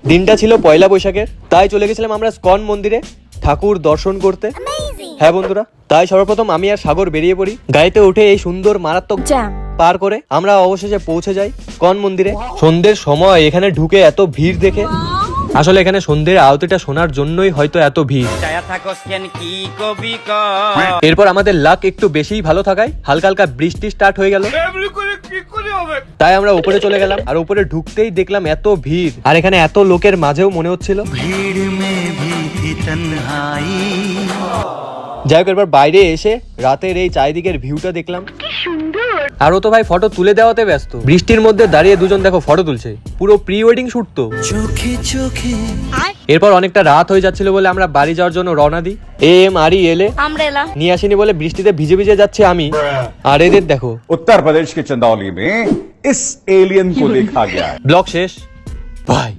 দিনটা ছিল পয়লা বৈশাখের, তাই চলে গেছিলাম আমরা স্কন মন্দিরে ঠাকুর দর্শন করতে। হ্যাঁ বন্ধুরা, তাই সর্বপ্রথম আমি আর সাগর বেরিয়ে পড়ি। গাড়িতে উঠে এই সুন্দর মারাত্মক জ্যাম পার করে আমরা অবশেষে পৌঁছে যাই স্কন মন্দিরে। সন্ধ্যের সময় এখানে ঢুকে এত ভিড় দেখে, আসলে এখানে সন্ধ্যের আরতিটা শোনার জন্যই হয়তো এত ভিড়। এরপর আমাদের লাক একটু বেশিই ভালো থাকায় হালকা হালকা বৃষ্টি স্টার্ট হয়ে গেল, তাই আমরা উপরে চলে গেলাম। আর উপরে ঢুকতেই দেখলাম এত ভিড়, আর এখানে এত লোকের মাঝেও মনে হচ্ছিল যাই হোক, এরপর বাইরে এসে রাতের এই চারিদিকের ভিউটা দেখলাম, আর ও তো ভাই ফটো তুলে দেওয়াতে ব্যস্ত। বৃষ্টির মধ্যে দাঁড়িয়ে দুজন দেখো ফটো তুলছে, পুরো প্রি ওয়েডিং শুট তো। এরপর অনেকটা রাত হয়ে যাচ্ছিল বলে আমরা বাড়ি যাওয়ার জন্য রওনা দিই। এলে নিয়ে আসিনি বলে বৃষ্টিতে ভিজে ভিজে যাচ্ছে আমি, আর এদের দেখো। उत्तर प्रदेश के चंदौली में इस एलियन को देखा गया है। ব্লগ শেষ, বাই।